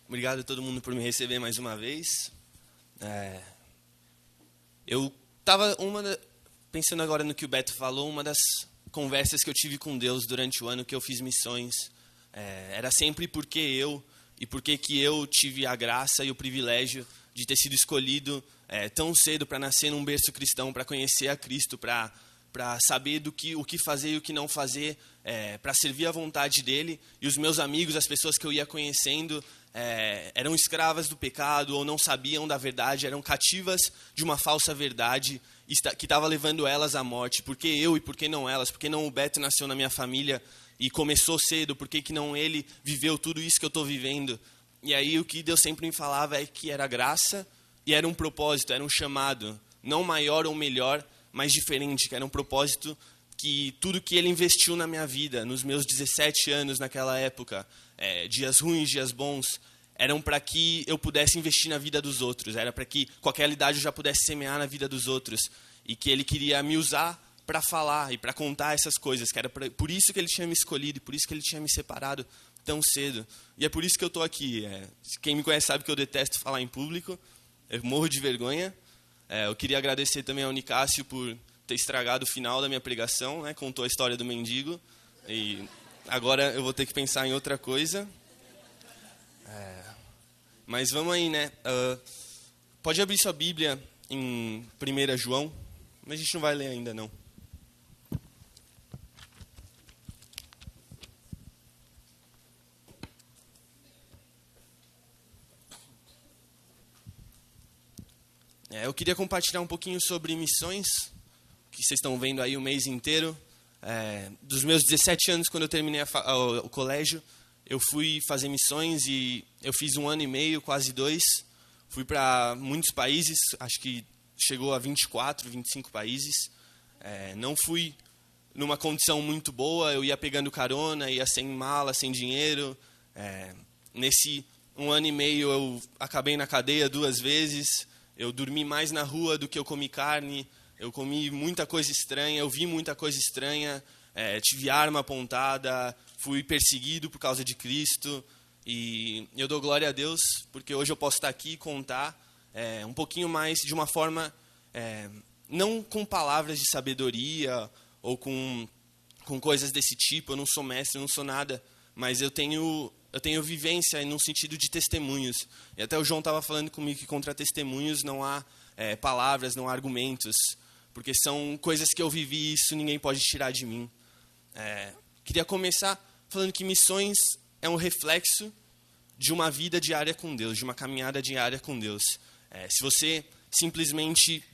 Obrigado a todo mundo por me receber mais uma vez. Eu estava pensando agora no que o Beto falou, uma das conversas que eu tive com Deus durante o ano que eu fiz missões. Era sempre porque eu tive a graça e o privilégio de ter sido escolhido tão cedo para nascer num berço cristão, para conhecer a Cristo, para saber o que fazer e o que não fazer, para servir à vontade dele. E os meus amigos, as pessoas que eu ia conhecendo, eram escravas do pecado ou não sabiam da verdade, eram cativas de uma falsa verdade que estava levando elas à morte. Por que eu e por que não elas? Por que não o Beto nasceu na minha família e começou cedo? Por que não ele viveu tudo isso que eu estou vivendo? E aí o que Deus sempre me falava é que era graça e era um propósito, era um chamado, não maior ou melhor, mas diferente, que era um propósito que tudo que ele investiu na minha vida, nos meus 17 anos naquela época, dias ruins, dias bons, eram para que eu pudesse investir na vida dos outros, era para que com aquela idade eu já pudesse semear na vida dos outros, e que ele queria me usar para falar e para contar essas coisas, que era por isso que ele tinha me escolhido, e por isso que ele tinha me separado tão cedo. E é por isso que eu estou aqui. Quem me conhece sabe que eu detesto falar em público, eu morro de vergonha. Eu queria agradecer também ao Nicásio por ter estragado o final da minha pregação, né? Contou a história do mendigo, e agora eu vou ter que pensar em outra coisa. Mas vamos aí, né? Pode abrir sua Bíblia em 1 João, mas a gente não vai ler ainda, não. Eu queria compartilhar um pouquinho sobre missões, que vocês estão vendo aí o mês inteiro. Dos meus 17 anos, quando eu terminei o colégio, eu fui fazer missões e eu fiz 1 ano e meio, quase 2. Fui para muitos países, acho que chegou a 24, 25 países. Não fui numa condição muito boa, eu ia pegando carona, ia sem mala, sem dinheiro. Nesse 1 ano e meio eu acabei na cadeia 2 vezes. Eu dormi mais na rua do que eu comi carne, eu comi muita coisa estranha, eu vi muita coisa estranha, tive arma apontada, fui perseguido por causa de Cristo, e eu dou glória a Deus, porque hoje eu posso estar aqui e contar um pouquinho mais de uma forma, não com palavras de sabedoria ou com coisas desse tipo. Eu não sou mestre, eu não sou nada, mas eu tenho vivência no sentido de testemunhos. E até o João estava falando comigo que contra testemunhos não há palavras, não há argumentos, porque são coisas que eu vivi e isso ninguém pode tirar de mim. Queria começar falando que missões é um reflexo de uma vida diária com Deus, de uma caminhada diária com Deus. Se você simplesmente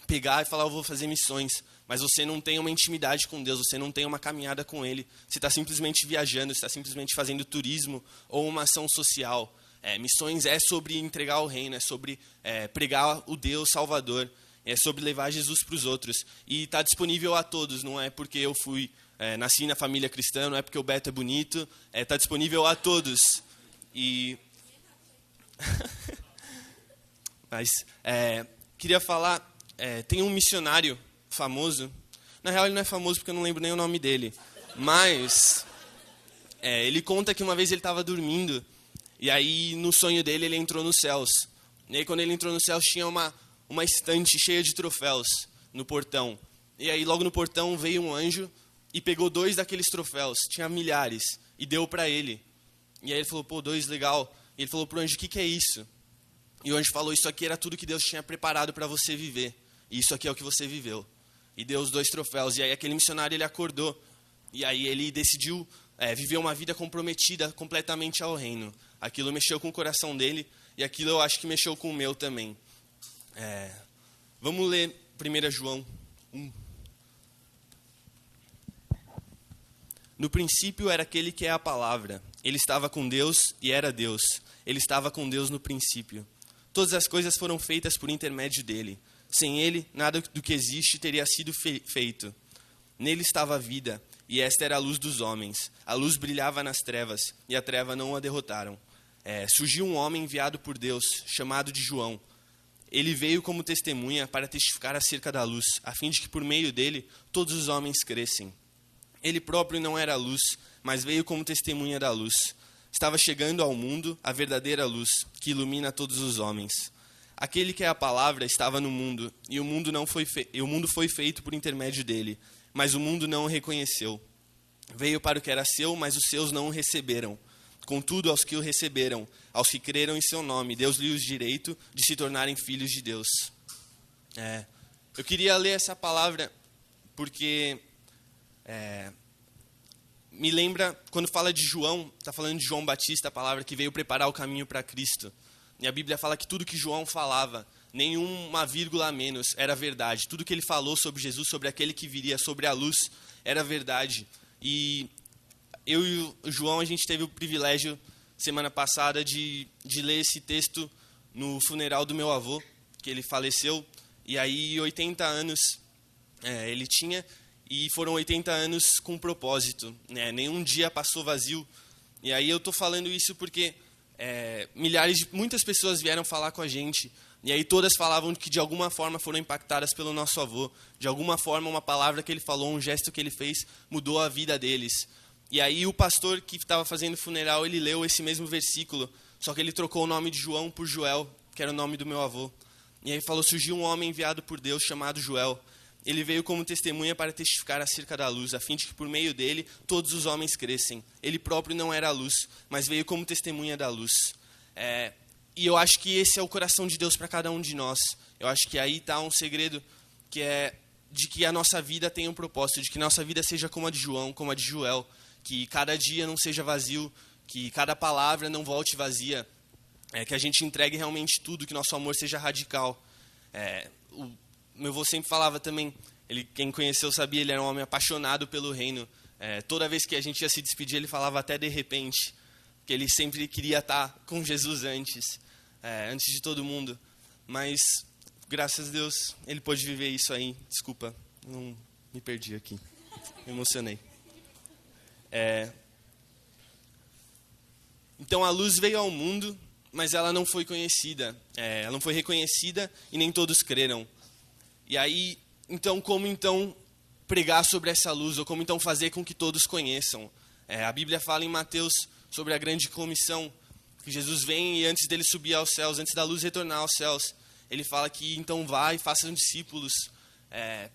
pegar e falar, eu vou fazer missões, mas você não tem uma intimidade com Deus, você não tem uma caminhada com Ele, você está simplesmente viajando, você está simplesmente fazendo turismo ou uma ação social. Missões é sobre entregar o reino, é sobre pregar o Deus Salvador, é sobre levar Jesus para os outros. E está disponível a todos, não é porque eu nasci na família cristã, não é porque o Beto é bonito, está disponível a todos. Mas queria falar, tem um missionário famoso, na real ele não é famoso porque eu não lembro nem o nome dele, mas ele conta que uma vez ele estava dormindo, e aí no sonho dele ele entrou nos céus. E aí quando ele entrou nos céus tinha uma estante cheia de troféus no portão. E aí logo no portão veio um anjo e pegou 2 daqueles troféus, tinha milhares, e deu para ele. E aí ele falou, 2, legal. E ele falou pro anjo, o que é isso? E o anjo falou, isso aqui era tudo que Deus tinha preparado para você viver. E isso aqui é o que você viveu. E deu os 2 troféus. E aí aquele missionário ele acordou. E aí ele decidiu viver uma vida comprometida completamente ao reino. Aquilo mexeu com o coração dele. E aquilo eu acho que mexeu com o meu também. Vamos ler 1 João 1. No princípio era aquele que é a palavra. Ele estava com Deus e era Deus. Ele estava com Deus no princípio. Todas as coisas foram feitas por intermédio dele. Sem ele, nada do que existe teria sido feito. Nele estava a vida, e esta era a luz dos homens. A luz brilhava nas trevas, e a treva não a derrotaram. Surgiu um homem enviado por Deus, chamado de João. Ele veio como testemunha para testificar acerca da luz, a fim de que por meio dele todos os homens crescem. Ele próprio não era a luz, mas veio como testemunha da luz. estava chegando ao mundo a verdadeira luz, que ilumina todos os homens. Aquele que é a palavra estava no mundo, e o mundo foi feito por intermédio dele, mas o mundo não o reconheceu. Veio para o que era seu, mas os seus não o receberam. Contudo, aos que o receberam, aos que creram em seu nome, Deus-lhes o direito de se tornarem filhos de Deus. Eu queria ler essa palavra porque me lembra, quando fala de João, está falando de João Batista, a palavra que veio preparar o caminho para Cristo. E a Bíblia fala que tudo que João falava, nenhuma vírgula a menos, era verdade. Tudo que ele falou sobre Jesus, sobre aquele que viria, sobre a luz, era verdade. E eu e o João, a gente teve o privilégio, semana passada, de ler esse texto no funeral do meu avô, que ele faleceu. E aí, 80 anos ele tinha, e foram 80 anos com propósito. Nenhum dia passou vazio. E aí eu estou falando isso porque muitas pessoas vieram falar com a gente, e aí todas falavam que de alguma forma foram impactadas pelo nosso avô. De alguma forma, uma palavra que ele falou, um gesto que ele fez, mudou a vida deles. E aí o pastor que estava fazendo o funeral, ele leu esse mesmo versículo, só que ele trocou o nome de João por Joel, que era o nome do meu avô. E aí falou: surgiu um homem enviado por Deus chamado Joel. Ele veio como testemunha para testificar acerca da luz, a fim de que por meio dele todos os homens crescem. Ele próprio não era a luz, mas veio como testemunha da luz. E eu acho que esse é o coração de Deus para cada um de nós. Eu acho que aí está um segredo, que é de que a nossa vida tenha um propósito, de que nossa vida seja como a de João, como a de Joel, que cada dia não seja vazio, que cada palavra não volte vazia, que a gente entregue realmente tudo, que nosso amor seja radical. O meu avô sempre falava também, quem conheceu sabia, ele era um homem apaixonado pelo reino. Toda vez que a gente ia se despedir, ele falava até de repente, que ele sempre queria estar com Jesus antes de todo mundo. Mas, graças a Deus, ele pôde viver isso aí. Desculpa, não me perdi aqui, me emocionei. Então a luz veio ao mundo, mas ela não foi conhecida, ela não foi reconhecida e nem todos creram. E aí, como pregar sobre essa luz, ou como então fazer com que todos conheçam? A Bíblia fala em Mateus sobre a grande comissão, que Jesus vem e antes dele subir aos céus, antes da luz retornar aos céus, ele fala que então vai e façam discípulos,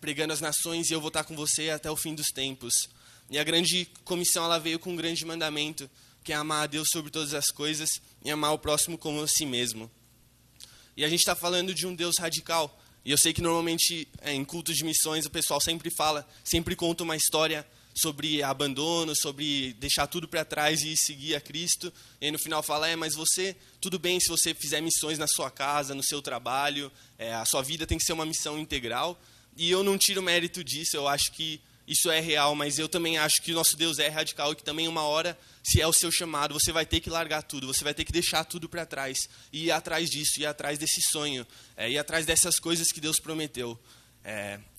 pregando as nações, e eu vou estar com você até o fim dos tempos. E a grande comissão, ela veio com um grande mandamento, que é amar a Deus sobre todas as coisas e amar o próximo como a si mesmo. E a gente está falando de um Deus radical. E eu sei que normalmente em cultos de missões o pessoal sempre conta uma história sobre abandono, sobre deixar tudo para trás e seguir a Cristo. E aí no final fala, mas tudo bem se você fizer missões na sua casa, no seu trabalho, a sua vida tem que ser uma missão integral. E eu não tiro mérito disso, eu acho que isso é real, mas eu também acho que o nosso Deus é radical e que também uma hora, se é o seu chamado, você vai ter que largar tudo, você vai ter que deixar tudo para trás, e ir atrás disso, ir atrás desse sonho, ir atrás dessas coisas que Deus prometeu.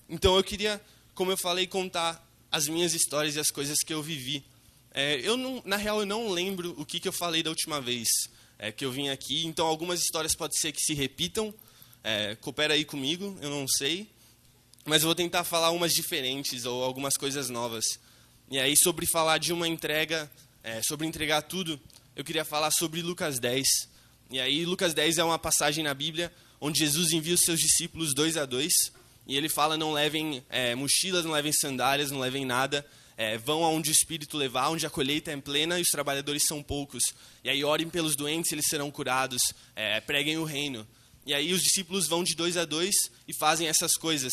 Então eu queria, como eu falei, contar as minhas histórias e as coisas que eu vivi. Na real, eu não lembro o que eu falei da última vez que eu vim aqui, então algumas histórias pode ser que se repitam, coopera aí comigo, eu não sei. Mas eu vou tentar falar umas diferentes ou algumas coisas novas. E aí, sobre falar de uma entrega, sobre entregar tudo, eu queria falar sobre Lucas 10. E aí, Lucas 10 é uma passagem na Bíblia onde Jesus envia os seus discípulos 2 a 2. E ele fala, não levem mochilas, não levem sandálias, não levem nada. Vão aonde o Espírito levar, onde a colheita é plena e os trabalhadores são poucos. E aí, orem pelos doentes, eles serão curados. Preguem o reino. E aí, os discípulos vão de 2 a 2 e fazem essas coisas.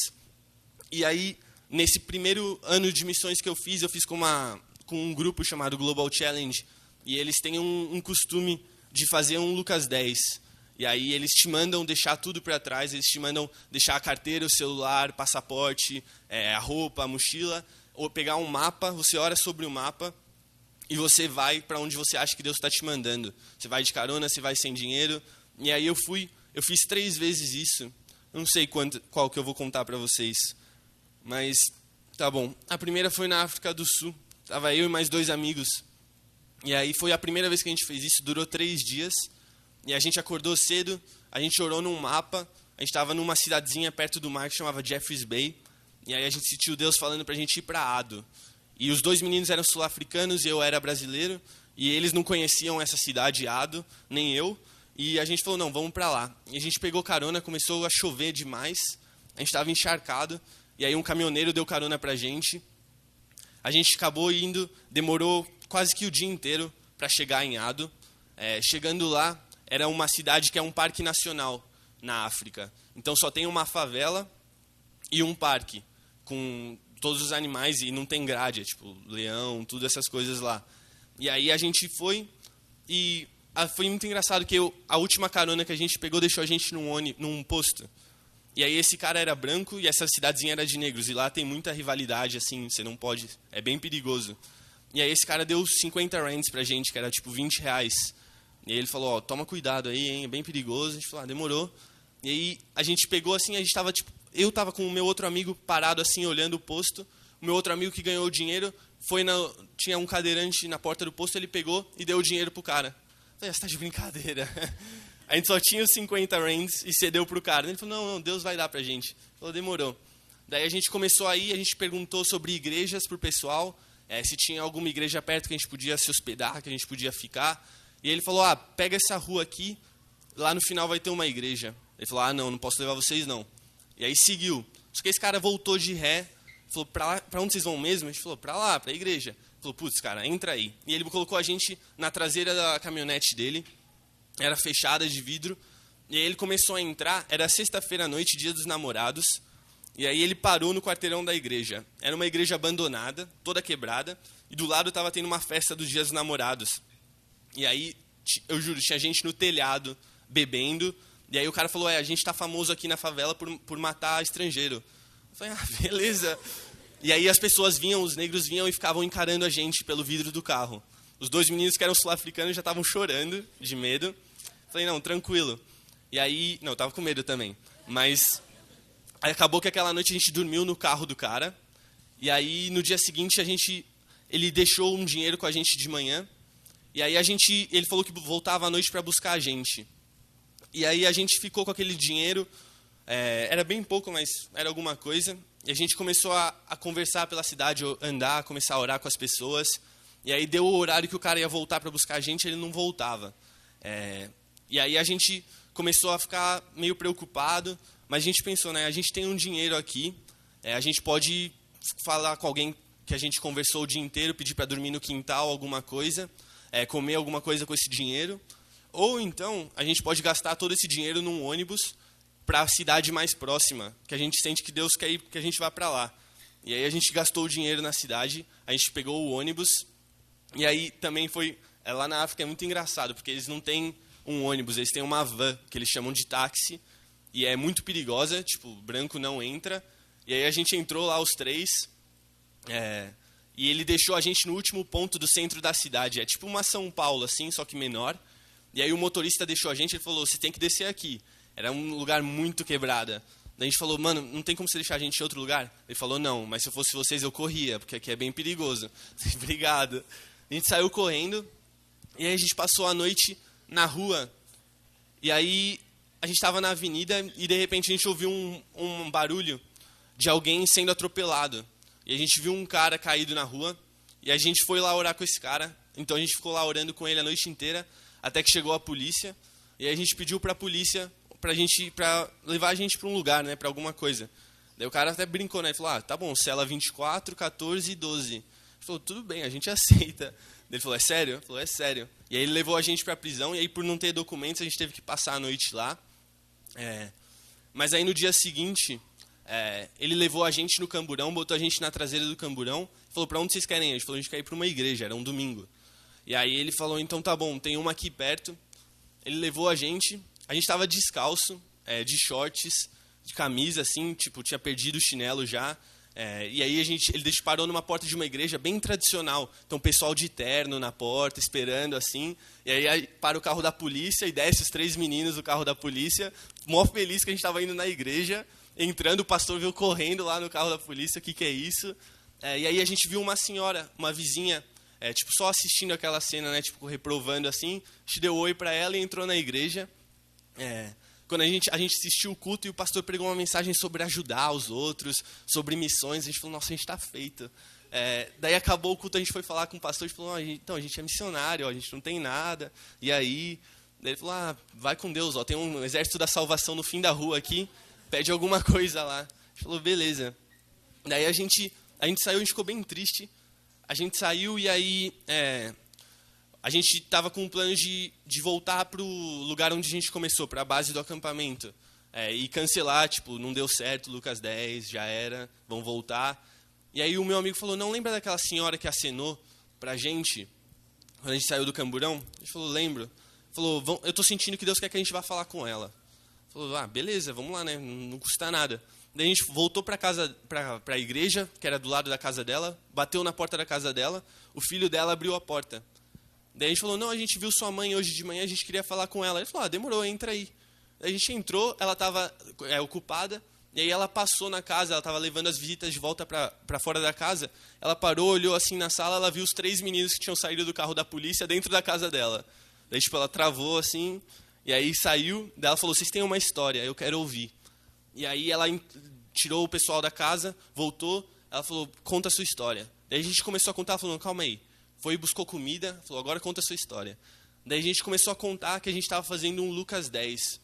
E aí, nesse primeiro ano de missões que eu fiz com um grupo chamado Global Challenge. E eles têm um costume de fazer um Lucas 10. E aí eles te mandam deixar tudo para trás, eles te mandam deixar a carteira, o celular, passaporte, a roupa, a mochila, ou pegar um mapa, você ora sobre o mapa e você vai para onde você acha que Deus está te mandando. Você vai de carona, você vai sem dinheiro. E aí eu fiz 3 vezes isso. Eu não sei qual que eu vou contar para vocês. Mas, tá bom. A primeira foi na África do Sul. Tava eu e mais 2 amigos. E aí foi a primeira vez que a gente fez isso. Durou 3 dias. E a gente acordou cedo. A gente orou num mapa. A gente estava numa cidadezinha perto do mar que chamava Jeffreys Bay. E aí a gente sentiu Deus falando pra gente ir pra Ado. E os 2 meninos eram sul-africanos e eu era brasileiro. e eles não conheciam essa cidade, Ado, nem eu, e a gente falou, não, vamos para lá. E a gente pegou carona, começou a chover demais, a gente estava encharcado, e aí um caminhoneiro deu carona para a gente acabou indo, demorou quase que o dia inteiro para chegar em Ado. Chegando lá, era uma cidade que é um parque nacional na África. Então só tem uma favela e um parque com todos os animais e não tem grade, tipo leão, tudo essas coisas lá. E aí a gente foi e foi muito engraçado que a última carona que a gente pegou deixou a gente num posto. E aí esse cara era branco e essa cidadezinha era de negros. E lá tem muita rivalidade, assim, você não pode... É bem perigoso. E aí esse cara deu 50 rands pra gente, que era tipo 20 reais. E aí ele falou, ó, toma cuidado aí, hein, é bem perigoso. A gente falou, demorou. E aí a gente pegou assim, a gente tava tipo... Eu tava com o meu outro amigo parado assim, olhando o posto. O meu outro amigo que ganhou o dinheiro, tinha um cadeirante na porta do posto, ele pegou e deu o dinheiro pro cara. Eu falei, você tá de brincadeira. A gente só tinha os 50 rands e cedeu pro cara. Ele falou, não, Deus vai dar pra gente. Ele falou, demorou. Daí a gente começou a ir, a gente perguntou sobre igrejas pro pessoal, se tinha alguma igreja perto que a gente podia se hospedar, que a gente podia ficar. E ele falou, pega essa rua aqui, lá no final vai ter uma igreja. Ele falou, não posso levar vocês não. E aí seguiu. Só que esse cara voltou de ré, falou, pra onde vocês vão mesmo? A gente falou, pra lá, pra igreja. Ele falou, putz, cara, entra aí. E ele colocou a gente na traseira da caminhonete dele, era fechada de vidro, e aí ele começou a entrar, era sexta-feira à noite, dia dos namorados, e aí ele parou no quarteirão da igreja. Era uma igreja abandonada, toda quebrada, e do lado estava tendo uma festa dos dias dos namorados. E aí, eu juro, tinha gente no telhado, bebendo, e aí o cara falou, a gente tá famoso aqui na favela por matar estrangeiro. Eu falei, beleza. E aí as pessoas vinham, os negros vinham e ficavam encarando a gente pelo vidro do carro. Os dois meninos que eram sul-africanos já estavam chorando de medo. Falei, não, tranquilo. E aí, não, eu tava com medo também. Mas aí acabou que aquela noite a gente dormiu no carro do cara. E aí, no dia seguinte, ele deixou um dinheiro com a gente de manhã. E aí ele falou que voltava à noite para buscar a gente. E aí a gente ficou com aquele dinheiro. Era bem pouco, mas era alguma coisa. E a gente começou a conversar pela cidade, andar, começar a orar com as pessoas. E aí deu o horário que o cara ia voltar para buscar a gente, ele não voltava. E aí a gente começou a ficar meio preocupado, mas a gente pensou, a gente tem um dinheiro aqui, a gente pode falar com alguém que a gente conversou o dia inteiro, pedir para dormir no quintal, alguma coisa, comer alguma coisa com esse dinheiro, ou então a gente pode gastar todo esse dinheiro num ônibus para a cidade mais próxima, que a gente sente que Deus quer que a gente vá para lá. E aí a gente gastou o dinheiro na cidade, a gente pegou o ônibus, e aí também foi... Lá na África é muito engraçado, porque eles não têm um ônibus, eles têm uma van, que eles chamam de táxi, e é muito perigosa, tipo, branco não entra. E aí a gente entrou lá, os três, e ele deixou a gente no último ponto do centro da cidade. É tipo uma São Paulo, assim, só que menor. E aí o motorista deixou a gente, ele falou, você tem que descer aqui. Era um lugar muito quebrada. Daí a gente falou, mano, não tem como você deixar a gente em outro lugar? Ele falou, não, mas se eu fosse vocês eu corria, porque aqui é bem perigoso. Obrigado. A gente saiu correndo, e aí a gente passou a noite na rua, e aí a gente estava na avenida, e de repente a gente ouviu um barulho de alguém sendo atropelado. E a gente viu um cara caído na rua, e a gente foi lá orar com esse cara. Então a gente ficou lá orando com ele a noite inteira, até que chegou a polícia, e aí a gente pediu para a polícia para levar a gente para um lugar, né, para alguma coisa. Daí o cara até brincou, né, ele falou, tá bom, cela 24, 14 e 12. Ele falou, tudo bem, a gente aceita. Ele falou, é sério? Ele falou, é sério. E aí ele levou a gente para a prisão, e aí por não ter documentos a gente teve que passar a noite lá. Mas aí no dia seguinte, ele levou a gente no camburão, botou a gente na traseira do camburão, falou, para onde vocês querem ir? A gente falou, a gente quer ir para uma igreja, era um domingo. E aí ele falou, então tá bom, tem uma aqui perto. Ele levou a gente estava descalço, de shorts, de camisa, assim, tipo, tinha perdido o chinelo já. E aí ele parou numa porta de uma igreja bem tradicional. Então o pessoal de terno na porta, esperando assim. E aí para o carro da polícia e desce os 3 meninos do carro da polícia. Mó feliz que a gente estava indo na igreja. Entrando, o pastor veio correndo lá no carro da polícia. O que é isso? E aí a gente viu uma senhora, uma vizinha, tipo, só assistindo aquela cena, né? Tipo, reprovando assim. A gente deu oi para ela e entrou na igreja. Quando a gente assistiu o culto e o pastor pregou uma mensagem sobre ajudar os outros, sobre missões, a gente falou, nossa, a gente está feito. Daí acabou o culto, a gente foi falar com o pastor e falou, então, a gente é missionário, ó, a gente não tem nada. E aí, daí ele falou, vai com Deus, ó, tem um exército da salvação no fim da rua aqui, pede alguma coisa lá. A gente falou, beleza. Daí a gente saiu, a gente ficou bem triste. A gente saiu e aí a gente estava com um plano de voltar para o lugar onde a gente começou, para a base do acampamento. E cancelar, tipo, não deu certo, Lucas 10, já era, vão voltar. E aí o meu amigo falou, não lembra daquela senhora que acenou pra gente, quando a gente saiu do Camburão? A gente falou, lembro. Falou, eu tô sentindo que Deus quer que a gente vá falar com ela. Falou, beleza, vamos lá, né, não custa nada. Daí a gente voltou pra casa, pra igreja, que era do lado da casa dela, bateu na porta da casa dela, o filho dela abriu a porta. Daí a gente falou, não, a gente viu sua mãe hoje de manhã, a gente queria falar com ela. Ele falou, demorou, entra aí. Daí a gente entrou, ela estava ocupada, e aí ela passou na casa, ela estava levando as visitas de volta para fora da casa. Ela parou, olhou assim na sala, ela viu os 3 meninos que tinham saído do carro da polícia dentro da casa dela. Daí, tipo, ela travou assim, e aí saiu, daí ela falou, vocês têm uma história, eu quero ouvir. E aí ela tirou o pessoal da casa, voltou, ela falou, conta a sua história. Daí a gente começou a contar, ela falou, calma aí. Foi e buscou comida, falou, agora conta a sua história. Daí a gente começou a contar que a gente estava fazendo um Lucas 10.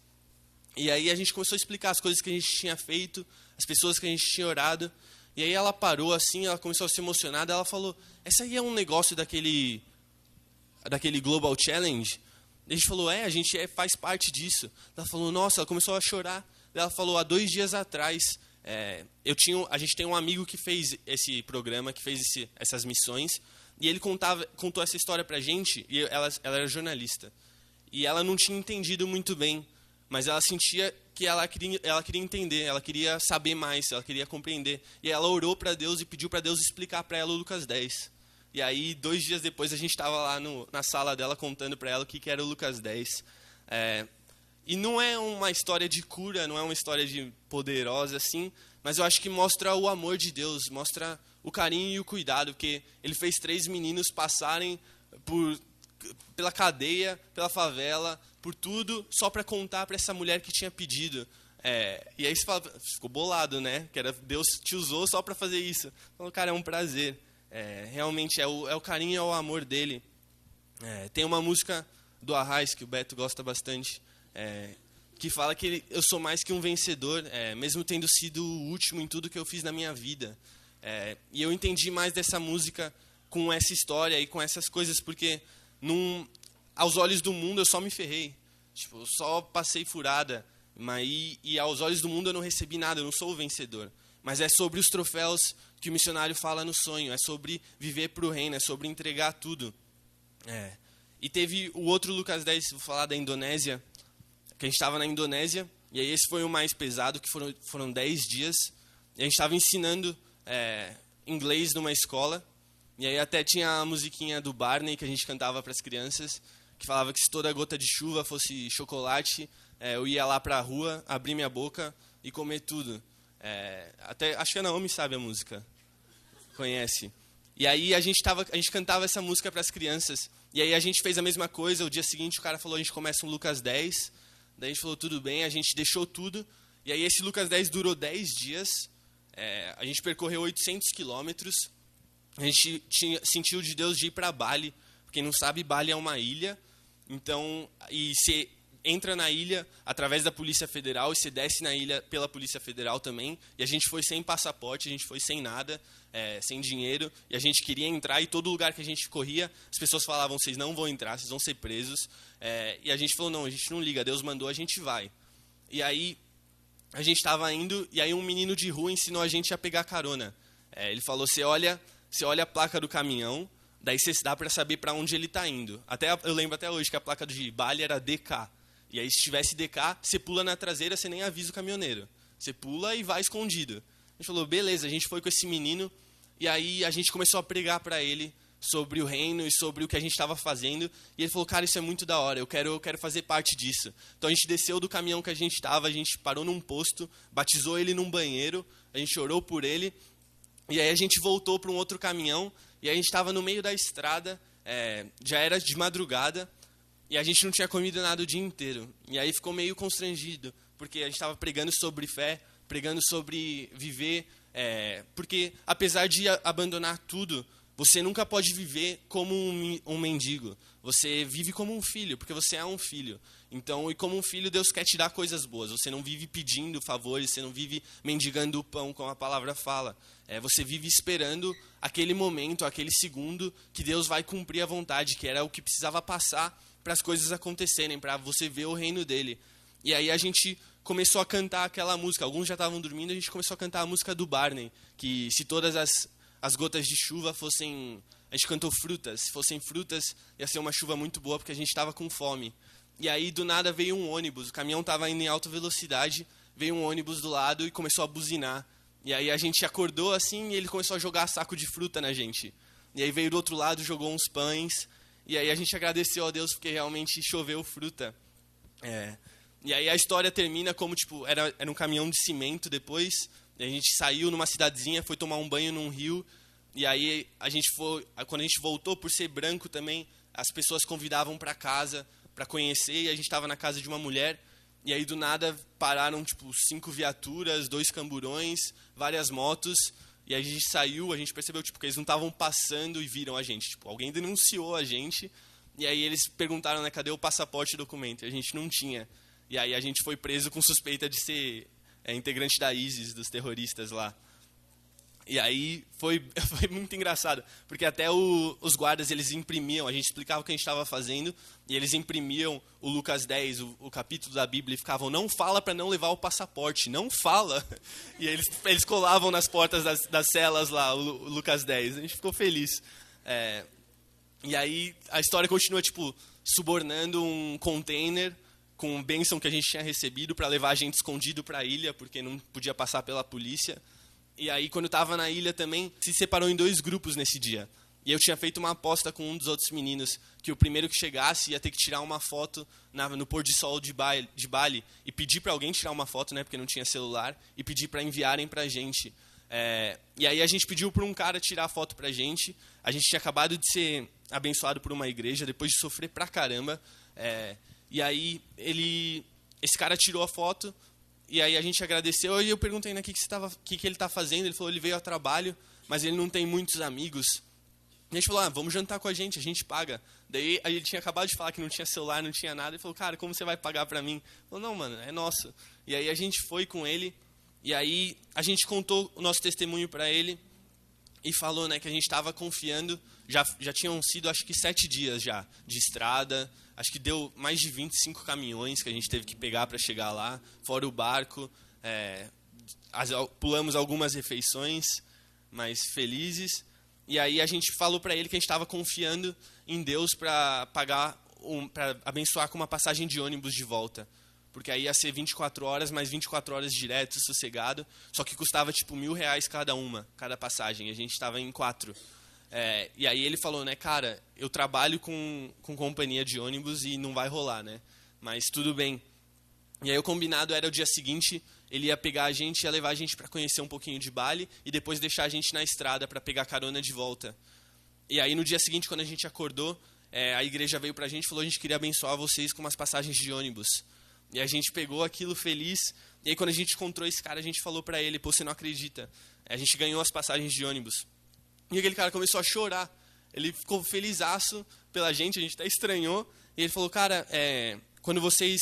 E aí a gente começou a explicar as coisas que a gente tinha feito, as pessoas que a gente tinha orado. E aí ela parou assim, ela começou a se emocionar, ela falou, essa aí é um negócio daquele Global Challenge? A gente falou, a gente faz parte disso. Ela falou, nossa, ela começou a chorar. Ela falou, há 2 dias atrás, a gente tem um amigo que fez esse programa, que fez essas missões, e ele contou essa história pra gente, e ela era jornalista. E ela não tinha entendido muito bem, mas ela sentia que ela queria entender, ela queria saber mais, ela queria compreender. E ela orou para Deus e pediu para Deus explicar para ela o Lucas 10. E aí, 2 dias depois, a gente estava lá na sala dela contando para ela o que era o Lucas 10. E não é uma história de cura, não é uma história de poderosa assim, mas eu acho que mostra o amor de Deus, mostra o carinho e o cuidado, porque ele fez 3 meninos passarem pela cadeia, pela favela, por tudo, só para contar para essa mulher que tinha pedido. E aí você fala, ficou bolado, né? Que Deus te usou só para fazer isso. Então, cara, é um prazer. Realmente é o carinho e é o amor dele. Tem uma música do Arraiz, que o Beto gosta bastante, que fala que eu sou mais que um vencedor, mesmo tendo sido o último em tudo que eu fiz na minha vida. E eu entendi mais dessa música com essa história e com essas coisas, porque aos olhos do mundo eu só me ferrei. Tipo, eu só passei furada. E aos olhos do mundo eu não recebi nada, eu não sou o vencedor. Mas é sobre os troféus que o missionário fala no sonho, é sobre viver para o reino, é sobre entregar tudo. E teve o outro Lucas 10, vou falar da Indonésia, que a gente estava na Indonésia, e aí esse foi o mais pesado, que foram 10 dias, e a gente estava ensinando inglês numa escola, e aí até tinha a musiquinha do Barney que a gente cantava para as crianças, que falava que se toda gota de chuva fosse chocolate, eu ia lá para a rua, abrir minha boca e comer tudo. Até acho que a Naomi sabe a música, conhece. E aí a gente cantava essa música para as crianças, e aí a gente fez a mesma coisa. O dia seguinte o cara falou, a gente começa um Lucas 10, daí a gente falou, tudo bem, a gente deixou tudo, e aí esse Lucas 10 durou 10 dias, a gente percorreu 800 quilômetros, a gente sentiu de Deus de ir para Bali. Quem não sabe, Bali é uma ilha, então, e você entra na ilha através da Polícia Federal e você desce na ilha pela Polícia Federal também, e a gente foi sem passaporte, a gente foi sem nada, sem dinheiro, e a gente queria entrar, e todo lugar que a gente corria, as pessoas falavam, vocês não vão entrar, vocês vão ser presos, e a gente falou, não, a gente não liga, Deus mandou, a gente vai. E aí, a gente estava indo, e aí um menino de rua ensinou a gente a pegar carona. Ele falou, você olha a placa do caminhão, daí você dá para saber para onde ele está indo. Eu lembro até hoje que a placa de Bali era DK. E aí, se tivesse DK, você pula na traseira, você nem avisa o caminhoneiro. Você pula e vai escondido. A gente falou, beleza, a gente foi com esse menino, e aí a gente começou a pregar para ele sobre o reino e sobre o que a gente estava fazendo. E ele falou, cara, isso é muito da hora, eu quero fazer parte disso. Então a gente desceu do caminhão que a gente estava, a gente parou num posto, batizou ele num banheiro, a gente orou por ele, e aí a gente voltou para um outro caminhão, e a gente estava no meio da estrada, já era de madrugada, e a gente não tinha comido nada o dia inteiro. E aí ficou meio constrangido, porque a gente estava pregando sobre fé, pregando sobre viver Porque, apesar de abandonar tudo, você nunca pode viver como um mendigo. Você vive como um filho, porque você é um filho. Então, e como um filho, Deus quer te dar coisas boas. Você não vive pedindo favores, você não vive mendigando o pão, como a palavra fala. Você vive esperando aquele momento, aquele segundo, que Deus vai cumprir a vontade, que era o que precisava passar para as coisas acontecerem, para você ver o reino dele. E aí a gente começou a cantar aquela música. Alguns já estavam dormindo, a gente começou a cantar a música do Barney, que se todas as gotas de chuva fossem... A gente cantou frutas. Se fossem frutas, ia ser uma chuva muito boa, porque a gente estava com fome. E aí, do nada, veio um ônibus. O caminhão estava indo em alta velocidade, veio um ônibus do lado e começou a buzinar. E aí a gente acordou assim e ele começou a jogar saco de fruta na gente. E aí veio do outro lado, jogou uns pães. E aí a gente agradeceu a Deus porque realmente choveu fruta. E aí a história termina como, tipo, era um caminhão de cimento depois. A gente saiu numa cidadezinha, foi tomar um banho num rio. E aí quando a gente voltou, por ser branco também, as pessoas convidavam para casa para conhecer. E a gente estava na casa de uma mulher. E aí do nada pararam, tipo, 5 viaturas, 2 camburões, várias motos. E aí a gente saiu, a gente percebeu, tipo, que eles não estavam passando e viram a gente. Tipo, alguém denunciou a gente. E aí eles perguntaram, né, cadê o passaporte e documento? E a gente não tinha. E aí a gente foi preso com suspeita de ser integrante da ISIS, dos terroristas lá. E aí foi muito engraçado, porque até os guardas, eles imprimiam, a gente explicava o que a gente estava fazendo, e eles imprimiam o Lucas 10, o capítulo da Bíblia, e ficavam, não fala para não levar o passaporte, não fala. E eles colavam nas portas das celas lá, o Lucas 10, a gente ficou feliz. E aí a história continua, tipo, subornando um container com bênção que a gente tinha recebido para levar a gente escondido para a ilha, porque não podia passar pela polícia. E aí, quando eu estava na ilha também, se separou em 2 grupos nesse dia. E eu tinha feito uma aposta com um dos outros meninos, que o primeiro que chegasse ia ter que tirar uma foto no pôr de sol de Bali e pedir para alguém tirar uma foto, né, porque não tinha celular, e pedir para enviarem para a gente. E aí a gente pediu para um cara tirar a foto para a gente. A gente tinha acabado de ser abençoado por uma igreja, depois de sofrer pra caramba. E aí esse cara tirou a foto. E aí a gente agradeceu e eu perguntei, né, o que ele está fazendo. Ele falou, ele veio a trabalho, mas ele não tem muitos amigos. E a gente falou, vamos jantar com a gente paga. Daí ele tinha acabado de falar que não tinha celular, não tinha nada. Ele falou, cara, como você vai pagar para mim? Ele falou, não, mano, é nosso. E aí a gente foi com ele, e aí a gente contou o nosso testemunho para ele e falou, né, que a gente estava confiando. Já tinham sido, acho que 7 dias já de estrada. Acho que deu mais de 25 caminhões que a gente teve que pegar para chegar lá, fora o barco. Pulamos algumas refeições, mas felizes. E aí a gente falou para ele que a gente estava confiando em Deus para para abençoar com uma passagem de ônibus de volta. Porque aí ia ser 24 horas, mais 24 horas direto, sossegado. Só que custava tipo R$1.000 cada passagem. A gente estava em 4. E aí ele falou, né, cara, eu trabalho com companhia de ônibus e não vai rolar, né? Mas tudo bem. E aí o combinado era o dia seguinte, ele ia pegar a gente, ia levar a gente para conhecer um pouquinho de Bali e depois deixar a gente na estrada para pegar carona de volta. E aí no dia seguinte, quando a gente acordou, a igreja veio para a gente e falou, a gente queria abençoar vocês com umas passagens de ônibus. E a gente pegou aquilo feliz. E aí quando a gente encontrou esse cara, a gente falou para ele, pô, você não acredita, a gente ganhou as passagens de ônibus. E aquele cara começou a chorar. Ele ficou felizaço pela gente, a gente até estranhou. E ele falou, cara, quando vocês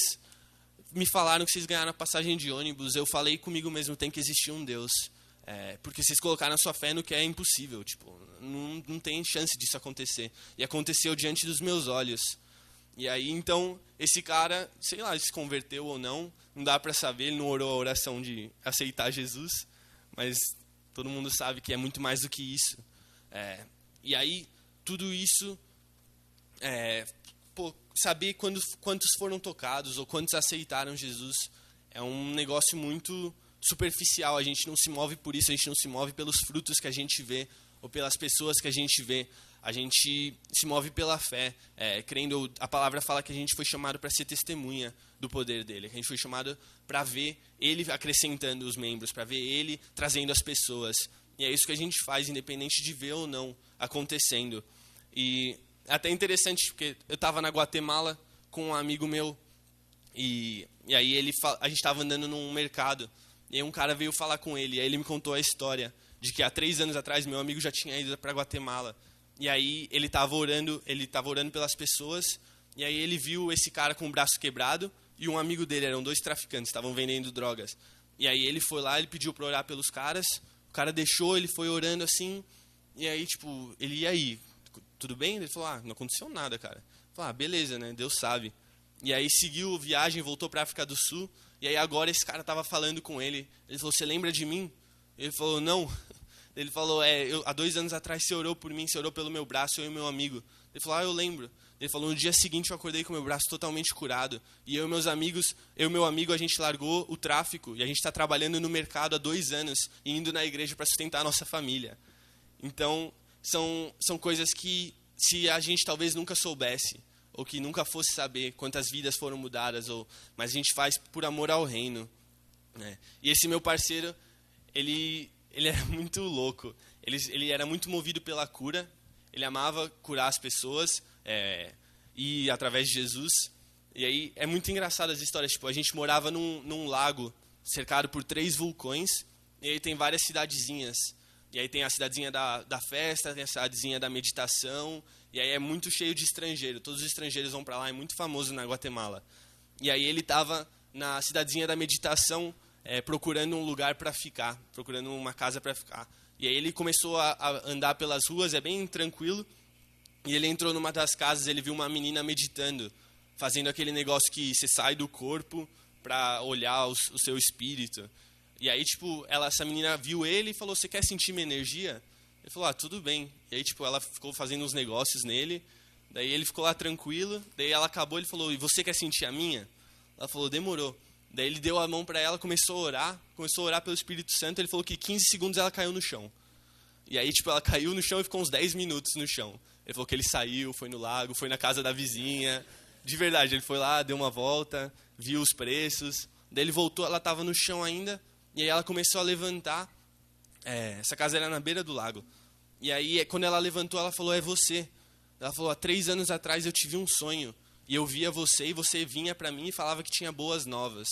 me falaram que vocês ganharam a passagem de ônibus, eu falei comigo mesmo, tem que existir um Deus. Porque vocês colocaram a sua fé no que é impossível. Tipo, não tem chance disso acontecer. E aconteceu diante dos meus olhos. E aí, então, esse cara, sei lá, se converteu ou não dá para saber, ele não orou a oração de aceitar Jesus, mas todo mundo sabe que é muito mais do que isso. E aí, tudo isso, saber quantos foram tocados ou quantos aceitaram Jesus é um negócio muito superficial. A gente não se move por isso, a gente não se move pelos frutos que a gente vê ou pelas pessoas que a gente vê. A gente se move pela fé, crendo. A palavra fala que a gente foi chamado para ser testemunha do poder dele. A gente foi chamado para ver ele acrescentando os membros, para ver ele trazendo as pessoas. E é isso que a gente faz, independente de ver ou não acontecendo. E é até interessante, porque eu estava na Guatemala com um amigo meu, e aí a gente estava andando num mercado, E aí um cara veio falar com ele, e aí ele me contou a história de que há 3 anos atrás meu amigo já tinha ido para Guatemala. E aí ele estava orando pelas pessoas, e aí ele viu esse cara com o braço quebrado, e um amigo dele, eram 2 traficantes, estavam vendendo drogas. E aí ele foi lá, ele pediu para orar pelos caras, o cara deixou, ele foi orando assim, e aí, tipo, ele, e aí, tudo bem? Ele falou, não aconteceu nada, cara. Ele falou, beleza, né, Deus sabe. E aí seguiu a viagem, voltou para a África do Sul, e aí agora esse cara estava falando com ele, ele falou, você lembra de mim? Ele falou, não. Ele falou, há 2 anos atrás você orou por mim, você orou pelo meu braço, eu e meu amigo. Ele falou, eu lembro. Ele falou, no dia seguinte eu acordei com o meu braço totalmente curado. E eu e meu amigo, a gente largou o tráfico. E a gente está trabalhando no mercado há 2 anos e indo na igreja para sustentar a nossa família. Então, são coisas que, se a gente talvez nunca soubesse, ou que nunca fosse saber quantas vidas foram mudadas, mas a gente faz por amor ao reino. Né? E esse meu parceiro, ele era muito louco. Ele era muito movido pela cura. Ele amava curar as pessoas e através de Jesus. E aí é muito engraçado as histórias. Tipo, a gente morava num lago cercado por 3 vulcões. E aí tem várias cidadezinhas. E aí tem a cidadezinha da festa, tem a cidadezinha da meditação. E aí é muito cheio de estrangeiro. Todos os estrangeiros vão para lá. É muito famoso na Guatemala. E aí ele estava na cidadezinha da meditação, procurando um lugar para ficar, procurando uma casa para ficar. E aí ele começou a andar pelas ruas, é bem tranquilo, e ele entrou numa das casas, ele viu uma menina meditando, fazendo aquele negócio que você sai do corpo para olhar o seu espírito. E aí, tipo, essa menina viu ele e falou, você quer sentir minha energia? Ele falou, tudo bem. E aí, tipo, ela ficou fazendo uns negócios nele, daí ele ficou lá tranquilo, daí ela acabou, ele falou, e você quer sentir a minha? Ela falou, demorou. Daí ele deu a mão para ela, começou a orar pelo Espírito Santo. Ele falou que 15 segundos ela caiu no chão. E aí, tipo, ela caiu no chão e ficou uns 10 minutos no chão. Ele falou que ele saiu, foi no lago, foi na casa da vizinha. De verdade, ele foi lá, deu uma volta, viu os preços. Daí ele voltou, ela estava no chão ainda, e aí ela começou a levantar. Essa casa era na beira do lago. E aí, quando ela levantou, ela falou, é você. Ela falou, há 3 anos atrás eu tive um sonho. E eu via você, e você vinha para mim e falava que tinha boas novas.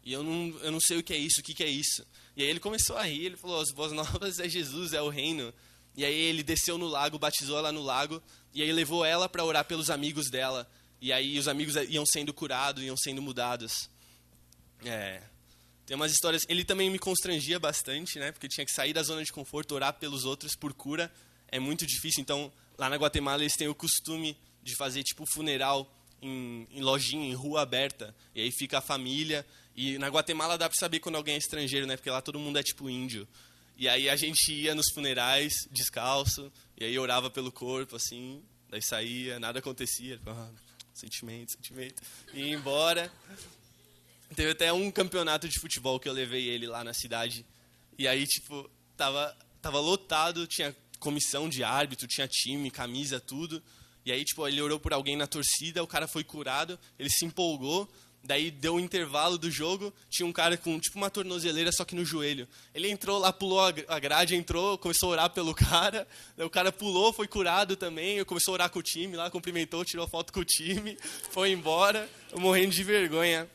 E eu não sei o que é isso, o que é isso. E aí ele começou a rir, ele falou, as boas novas é Jesus, é o reino. E aí ele desceu no lago, batizou ela no lago, e aí levou ela para orar pelos amigos dela. E aí os amigos iam sendo curados, iam sendo mudados. Tem umas histórias... Ele também me constrangia bastante, né? Porque tinha que sair da zona de conforto, orar pelos outros por cura. É muito difícil. Então, lá na Guatemala, eles têm o costume de fazer, tipo, funeral em lojinha, em rua aberta. E aí fica a família. E na Guatemala dá para saber quando alguém é estrangeiro, né? Porque lá todo mundo é, tipo, índio. E aí a gente ia nos funerais, descalço. E aí orava pelo corpo, assim. Daí saía, nada acontecia. Sentimento. E ia embora. Teve até um campeonato de futebol que eu levei ele lá na cidade. E aí, tipo, tava lotado, tinha comissão de árbitro, tinha time, camisa, tudo. E aí, tipo, ele orou por alguém na torcida, o cara foi curado, ele se empolgou, daí deu um intervalo do jogo, tinha um cara com, tipo, uma tornozeleira, só que no joelho. Ele entrou lá, pulou a grade, entrou, começou a orar pelo cara, daí o cara pulou, foi curado também, começou a orar com o time lá, cumprimentou, tirou foto com o time, foi embora, eu morrendo de vergonha.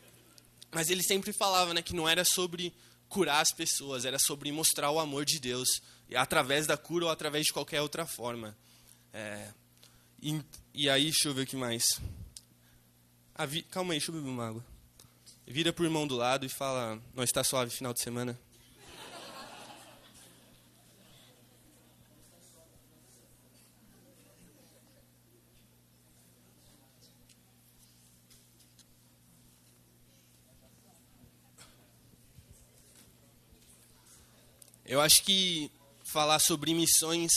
Mas ele sempre falava, né, que não era sobre curar as pessoas, era sobre mostrar o amor de Deus, através da cura ou através de qualquer outra forma. E aí, deixa eu ver o que mais. Calma aí, deixa eu beber uma água. Vira pro irmão do lado e fala, nós está suave final de semana? Eu acho que falar sobre missões,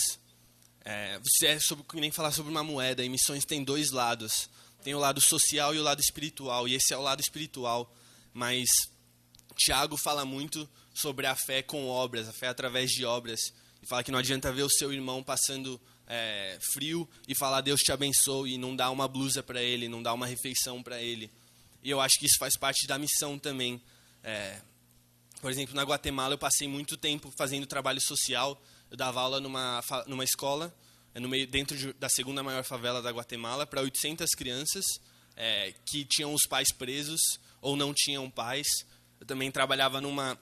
que nem falar sobre uma moeda, e missões tem 2 lados. Tem o lado social e o lado espiritual, e esse é o lado espiritual. Mas Tiago fala muito sobre a fé com obras, a fé através de obras. E fala que não adianta ver o seu irmão passando frio e falar Deus te abençoe e não dar uma blusa para ele, não dar uma refeição para ele. E eu acho que isso faz parte da missão também. Por exemplo, na Guatemala eu passei muito tempo fazendo trabalho social. Eu dava aula numa escola, dentro da segunda maior favela da Guatemala, para 800 crianças que tinham os pais presos ou não tinham pais. Eu também trabalhava numa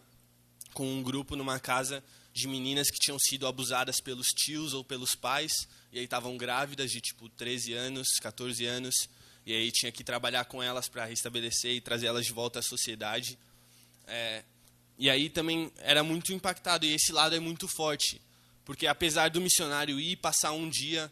com um grupo numa casa de meninas que tinham sido abusadas pelos tios ou pelos pais, e aí estavam grávidas de tipo 13 anos, 14 anos, e aí tinha que trabalhar com elas para restabelecer e trazer elas de volta à sociedade. E aí também era muito impactado, e esse lado é muito forte, porque apesar do missionário ir passar um dia,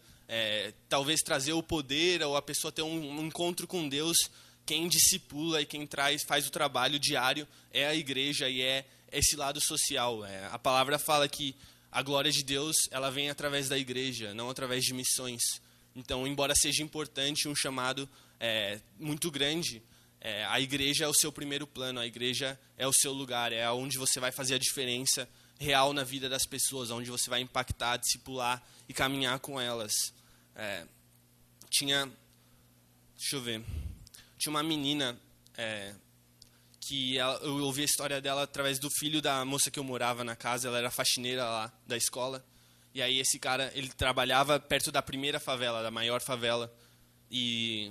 talvez trazer o poder, ou a pessoa ter um encontro com Deus, quem discipula e quem faz o trabalho diário é a igreja e é esse lado social. A palavra fala que a glória de Deus ela vem através da igreja, não através de missões. Então, embora seja importante um chamado muito grande, a igreja é o seu primeiro plano, a igreja é o seu lugar, é onde você vai fazer a diferença real na vida das pessoas, onde você vai impactar, discipular e caminhar com elas. Tinha uma menina que eu ouvi a história dela através do filho da moça que eu morava na casa. Ela era faxineira lá da escola. E aí esse cara, ele trabalhava perto da primeira favela, da maior favela. E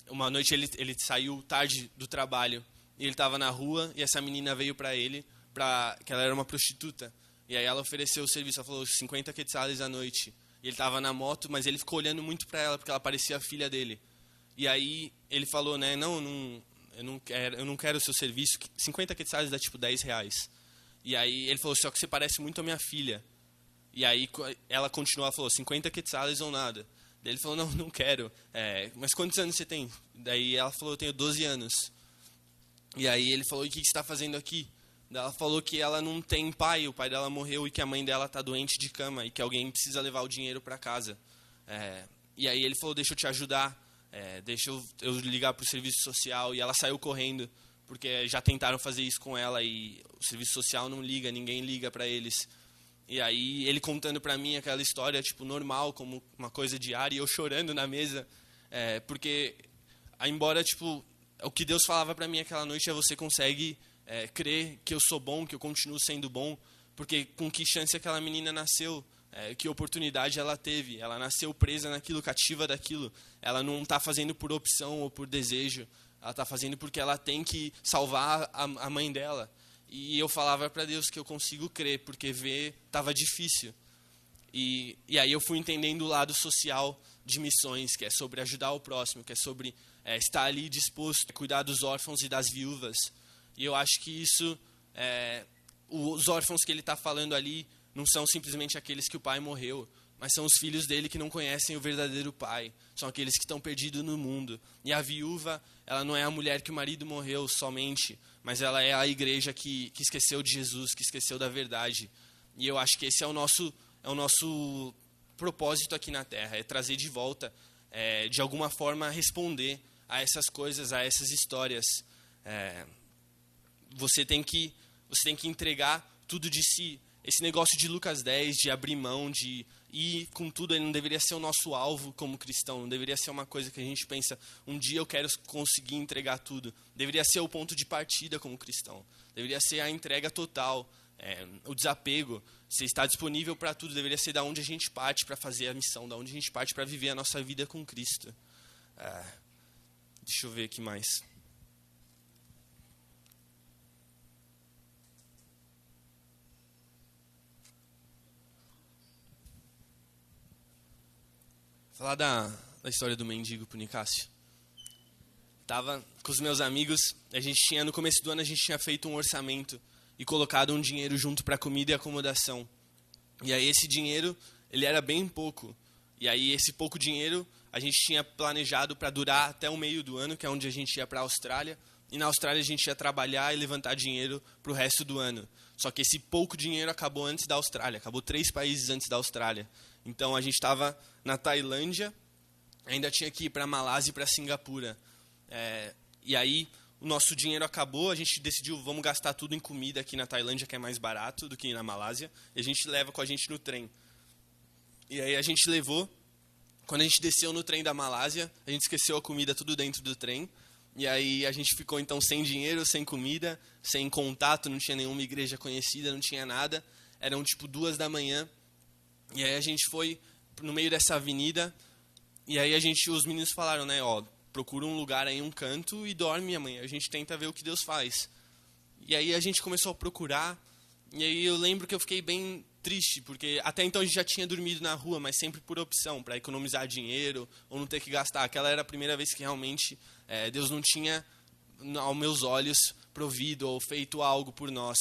uma noite ele saiu tarde do trabalho. E ele estava na rua e essa menina veio para ele, que ela era uma prostituta. E aí ela ofereceu o serviço, ela falou 50 quetzales à noite. E ele estava na moto, mas ele ficou olhando muito para ela, porque ela parecia a filha dele. E aí ele falou, né, eu não quero o seu serviço, 50 quetzales dá tipo 10 reais. E aí ele falou, só que você parece muito a minha filha. E aí ela continuou, ela falou, 50 quetzales ou nada. Daí ele falou, não quero. Mas quantos anos você tem? Daí ela falou, eu tenho 12 anos. E aí ele falou, e o que você está fazendo aqui? Daí ela falou que ela não tem pai, o pai dela morreu e que a mãe dela está doente de cama e que alguém precisa levar o dinheiro para casa. E aí ele falou, deixa eu te ajudar. Deixa eu ligar para o serviço social. E ela saiu correndo, porque já tentaram fazer isso com ela e o serviço social não liga, ninguém liga para eles. E aí ele contando para mim aquela história tipo normal, como uma coisa diária, e eu chorando na mesa, porque embora tipo o que Deus falava para mim aquela noite é você consegue crer que eu sou bom, que eu continuo sendo bom, porque com que chance aquela menina nasceu? Que oportunidade ela teve? Ela nasceu presa naquilo, cativa daquilo. Ela não está fazendo por opção ou por desejo. Ela está fazendo porque ela tem que salvar a mãe dela. E eu falava para Deus que eu consigo crer, porque ver estava difícil. E aí eu fui entendendo o lado social de missões, que é sobre ajudar o próximo, que é sobre estar ali disposto a cuidar dos órfãos e das viúvas. E eu acho que isso, os órfãos que ele está falando ali, não são simplesmente aqueles que o pai morreu, mas são os filhos dele que não conhecem o verdadeiro pai. São aqueles que estão perdidos no mundo. E a viúva, ela não é a mulher que o marido morreu somente, mas ela é a igreja que esqueceu de Jesus, que esqueceu da verdade. E eu acho que esse é o nosso propósito aqui na Terra, é trazer de volta, de alguma forma, responder a essas coisas, a essas histórias. Você tem que entregar tudo de si. Esse negócio de Lucas 10, de abrir mão, de ir com tudo, ele não deveria ser o nosso alvo como cristão, não deveria ser uma coisa que a gente pensa, um dia eu quero conseguir entregar tudo. Deveria ser o ponto de partida como cristão. Deveria ser a entrega total, o desapego. Você está disponível para tudo, deveria ser da onde a gente parte para fazer a missão, da onde a gente parte para viver a nossa vida com Cristo. Deixa eu ver aqui mais. Falar da história do mendigo pro Nicásio. Tava com os meus amigos, no começo do ano a gente tinha feito um orçamento e colocado um dinheiro junto para comida e acomodação. E aí esse dinheiro, ele era bem pouco. E aí esse pouco dinheiro a gente tinha planejado para durar até o meio do ano, que é onde a gente ia para a Austrália. E na Austrália a gente ia trabalhar e levantar dinheiro para o resto do ano. Só que esse pouco dinheiro acabou antes da Austrália, acabou 3 países antes da Austrália. Então a gente estava na Tailândia, ainda tinha que ir para a Malásia e para Singapura. E aí o nosso dinheiro acabou, a gente decidiu, vamos gastar tudo em comida aqui na Tailândia, que é mais barato do que na Malásia, e a gente leva com a gente no trem. E aí a gente levou, quando a gente desceu no trem da Malásia, a gente esqueceu a comida tudo dentro do trem, e aí a gente ficou então sem dinheiro, sem comida, sem contato, não tinha nenhuma igreja conhecida, não tinha nada, eram tipo 2 da manhã, e aí a gente foi no meio dessa avenida, e aí os meninos falaram, né, procura um lugar aí, um canto, e dorme amanhã, a gente tenta ver o que Deus faz. E aí a gente começou a procurar, E aí eu lembro que eu fiquei bem triste, porque até então a gente já tinha dormido na rua, mas sempre por opção, para economizar dinheiro ou não ter que gastar. Aquela era a primeira vez que realmente Deus não tinha, aos meus olhos, provido ou feito algo por nós.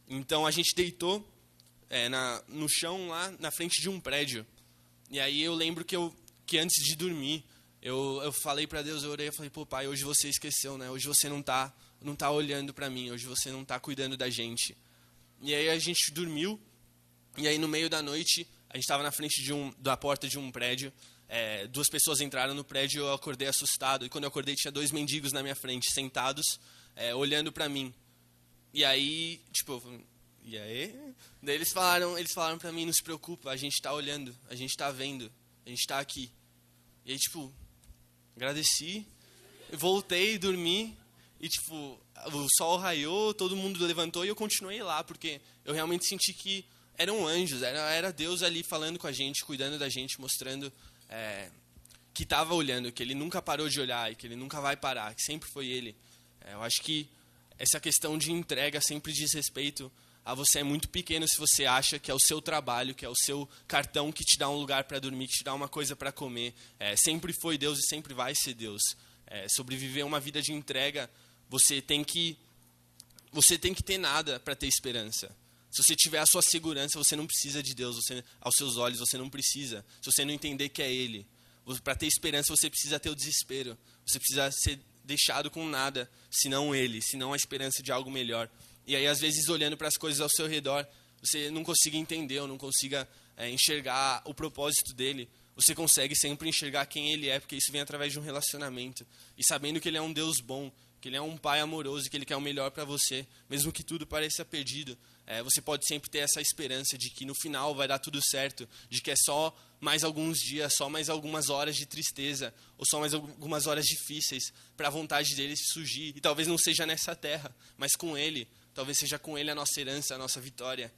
Então a gente deitou no chão lá na frente de um prédio. E aí eu lembro que antes de dormir, eu falei para Deus, eu orei, eu falei, pô, pai, hoje você esqueceu, né? Hoje você não tá olhando para mim, hoje você não tá cuidando da gente. E aí a gente dormiu, e aí no meio da noite, a gente estava na frente da porta de um prédio, duas pessoas entraram no prédio, eu acordei assustado, e quando eu acordei tinha 2 mendigos na minha frente, sentados, olhando para mim. E aí, tipo, e aí? Daí eles falaram para mim, não se preocupa, a gente tá olhando, a gente tá vendo, a gente tá aqui. E aí, tipo, agradeci, voltei, dormi, e tipo, o sol raiou, todo mundo levantou e eu continuei lá, porque eu realmente senti que eram anjos, era Deus ali falando com a gente, cuidando da gente, mostrando que estava olhando, que Ele nunca parou de olhar e que Ele nunca vai parar, que sempre foi Ele. Eu acho que essa questão de entrega sempre diz respeito a você é muito pequeno se você acha que é o seu trabalho, que é o seu cartão que te dá um lugar para dormir, que te dá uma coisa para comer. Sempre foi Deus e sempre vai ser Deus. Sobreviver uma vida de entrega, você tem que ter nada para ter esperança. Se você tiver a sua segurança, você não precisa de Deus. Aos seus olhos, você não precisa. Se você não entender que é Ele. Para ter esperança, você precisa ter o desespero. Você precisa ser deixado com nada, senão Ele, senão a esperança de algo melhor. E aí, às vezes, olhando para as coisas ao seu redor, você não consiga entender ou não consiga enxergar o propósito dele. Você consegue sempre enxergar quem Ele é, porque isso vem através de um relacionamento. E sabendo que Ele é um Deus bom, que Ele é um Pai amoroso, que Ele quer o melhor para você, mesmo que tudo pareça perdido, você pode sempre ter essa esperança de que no final vai dar tudo certo, de que é só mais alguns dias, só mais algumas horas de tristeza, ou só mais algumas horas difíceis para a vontade dele surgir. E talvez não seja nessa terra, mas com Ele, talvez seja com Ele a nossa herança, a nossa vitória.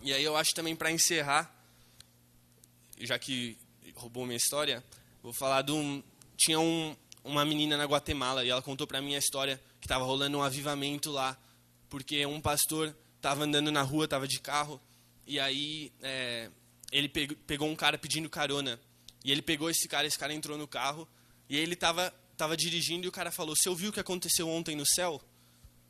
E aí eu acho também, para encerrar, já que roubou minha história, vou falar tinha uma menina na Guatemala, e ela contou para mim a história que estava rolando um avivamento lá, porque um pastor estava andando na rua, estava de carro, e aí ele pegou um cara pedindo carona, e ele pegou esse cara entrou no carro, e ele estava dirigindo, e o cara falou, você ouviu o que aconteceu ontem no céu?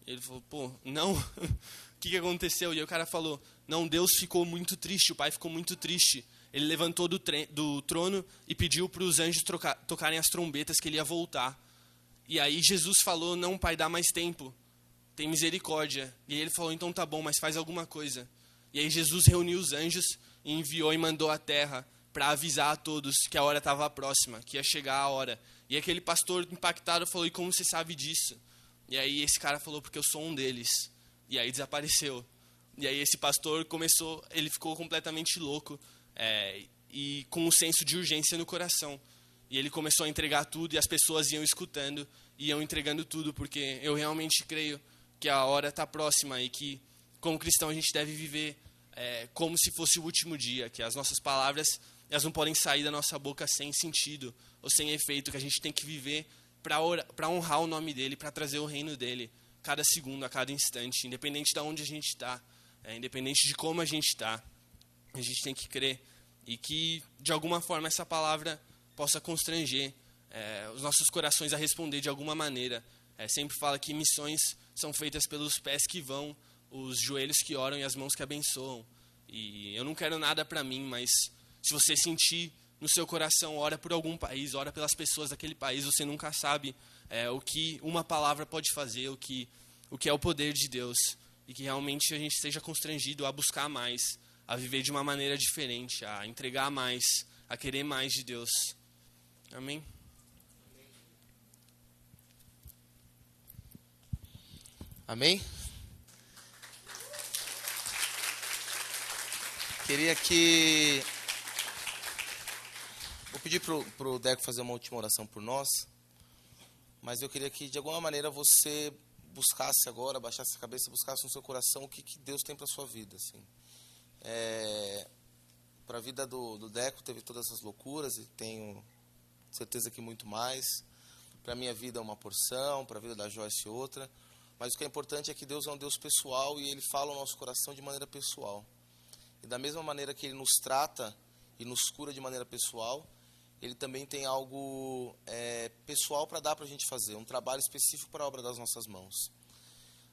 Ele falou, pô, não, o que aconteceu? E aí o cara falou, não, Deus ficou muito triste, o pai ficou muito triste. Ele levantou do trono e pediu para os anjos tocarem as trombetas que ele ia voltar. E aí Jesus falou, não, pai, dá mais tempo, tem misericórdia. E aí ele falou, então tá bom, mas faz alguma coisa. E aí Jesus reuniu os anjos e enviou e mandou à terra para avisar a todos que a hora estava próxima, que ia chegar a hora. E aquele pastor impactado falou, e como você sabe disso? E aí esse cara falou, porque eu sou um deles. E aí desapareceu. E aí esse pastor ele ficou completamente louco, e com um senso de urgência no coração. E ele começou a entregar tudo, e as pessoas iam escutando, iam entregando tudo, porque eu realmente creio que a hora está próxima, e que, como cristão, a gente deve viver como se fosse o último dia, que as nossas palavras elas não podem sair da nossa boca sem sentido, ou sem efeito, que a gente tem que viver para honrar o nome dele, para trazer o reino dele, cada segundo, a cada instante, independente de onde a gente está, independente de como a gente está. A gente tem que crer e que, de alguma forma, essa palavra possa constranger os nossos corações a responder de alguma maneira. Sempre fala que missões são feitas pelos pés que vão, os joelhos que oram e as mãos que abençoam. E eu não quero nada para mim, mas se você sentir no seu coração, ora por algum país, ora pelas pessoas daquele país, você nunca sabe o que uma palavra pode fazer, o que é o poder de Deus. E que realmente a gente seja constrangido a buscar mais, a viver de uma maneira diferente, a entregar mais, a querer mais de Deus. Amém? Amém? Queria que... Vou pedir pro Deco fazer uma última oração por nós, mas eu queria que, de alguma maneira, você buscasse agora, baixasse a cabeça e buscasse no seu coração o que Deus tem para a sua vida, assim. Para a vida do Deco teve todas essas loucuras e tenho certeza que muito mais. Para a minha vida uma porção, para a vida da Joyce outra. Mas o que é importante é que Deus é um Deus pessoal e Ele fala ao nosso coração de maneira pessoal. E da mesma maneira que Ele nos trata e nos cura de maneira pessoal, Ele também tem algo pessoal para dar para a gente fazer, um trabalho específico para a obra das nossas mãos.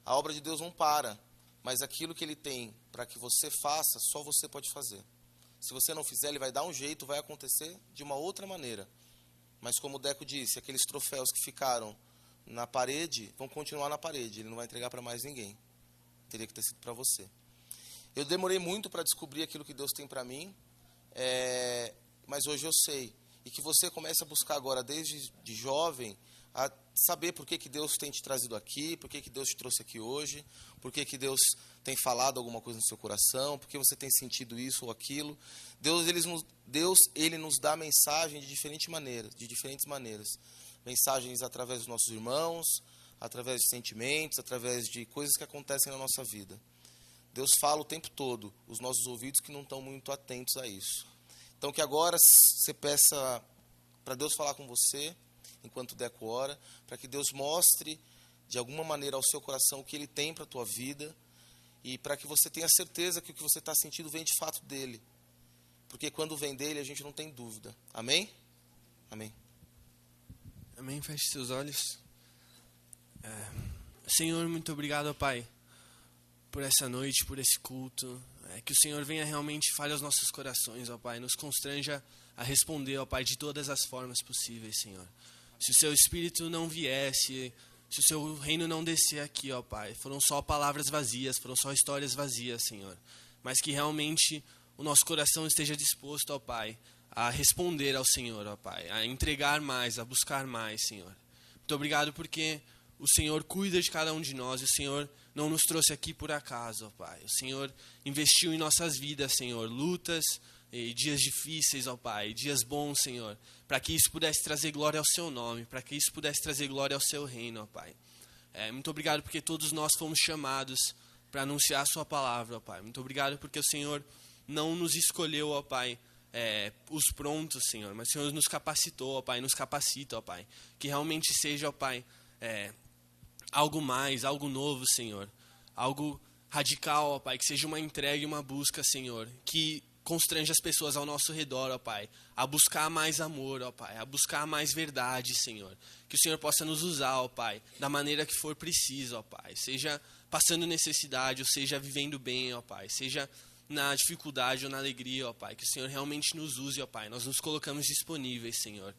A obra de Deus não para, mas aquilo que Ele tem para que você faça, só você pode fazer. Se você não fizer, Ele vai dar um jeito, vai acontecer de uma outra maneira. Mas como o Deco disse, aqueles troféus que ficaram na parede, vão continuar na parede. Ele não vai entregar para mais ninguém. Teria que ter sido para você. Eu demorei muito para descobrir aquilo que Deus tem para mim, mas hoje eu sei. E que você comece a buscar agora, desde de jovem, a saber por que Deus tem te trazido aqui, por que Deus te trouxe aqui hoje, por que Deus tem falado alguma coisa no seu coração, por que você tem sentido isso ou aquilo. Deus ele nos dá mensagem de diferentes maneiras. Mensagens através dos nossos irmãos, através de sentimentos, através de coisas que acontecem na nossa vida. Deus fala o tempo todo, os nossos ouvidos que não estão muito atentos a isso. Então que agora você peça para Deus falar com você, enquanto o Deco ora, para que Deus mostre de alguma maneira ao seu coração o que Ele tem para a tua vida e para que você tenha certeza que o que você está sentindo vem de fato dEle. Porque quando vem dEle a gente não tem dúvida. Amém? Amém. Amém, feche seus olhos. Senhor, muito obrigado, ó Pai, por essa noite, por esse culto. Que o Senhor venha realmente fale aos nossos corações, ó Pai, nos constranja a responder, ó Pai, de todas as formas possíveis, Senhor. Se o Seu Espírito não viesse, se o Seu reino não descer aqui, ó Pai, foram só palavras vazias, foram só histórias vazias, Senhor. Mas que realmente o nosso coração esteja disposto, ó Pai, a responder ao Senhor, ó Pai, a entregar mais, a buscar mais, Senhor. Muito obrigado porque o Senhor cuida de cada um de nós, e o Senhor não nos trouxe aqui por acaso, ó Pai. O Senhor investiu em nossas vidas, Senhor, lutas e dias difíceis, ó Pai, dias bons, Senhor, para que isso pudesse trazer glória ao Seu nome, para que isso pudesse trazer glória ao Seu reino, ó Pai. Muito obrigado porque todos nós fomos chamados para anunciar a Sua palavra, ó Pai. Muito obrigado porque o Senhor não nos escolheu, ó Pai, os prontos, Senhor, mas o Senhor nos capacitou, ó Pai, nos capacita, ó Pai, que realmente seja, ó Pai, algo mais, algo novo, Senhor, algo radical, ó Pai, que seja uma entrega e uma busca, Senhor, que constrange as pessoas ao nosso redor, ó Pai, a buscar mais amor, ó Pai, a buscar mais verdade, Senhor, que o Senhor possa nos usar, ó Pai, da maneira que for preciso, ó Pai, seja passando necessidade, ou seja vivendo bem, ó Pai, seja na dificuldade ou na alegria, ó Pai, que o Senhor realmente nos use, ó Pai, nós nos colocamos disponíveis, Senhor.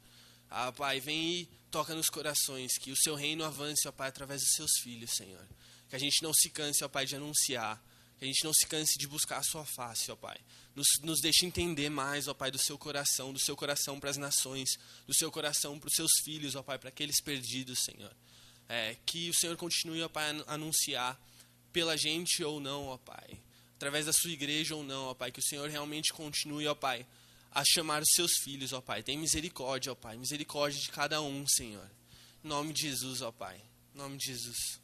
Pai, vem e toca nos corações, que o Seu reino avance, ó Pai, através dos Seus filhos, Senhor. Que a gente não se canse, ó Pai, de anunciar, que a gente não se canse de buscar a Sua face, ó Pai. Nos deixe entender mais, ó Pai, do Seu coração para as nações, do Seu coração para os Seus filhos, ó Pai, para aqueles perdidos, Senhor. Que o Senhor continue, ó Pai, a anunciar pela gente ou não, ó Pai, através da Sua igreja ou não, ó Pai, que o Senhor realmente continue, ó Pai, a chamar os Seus filhos, ó Pai. Tem misericórdia, ó Pai, misericórdia de cada um, Senhor. Em nome de Jesus, ó Pai, em nome de Jesus.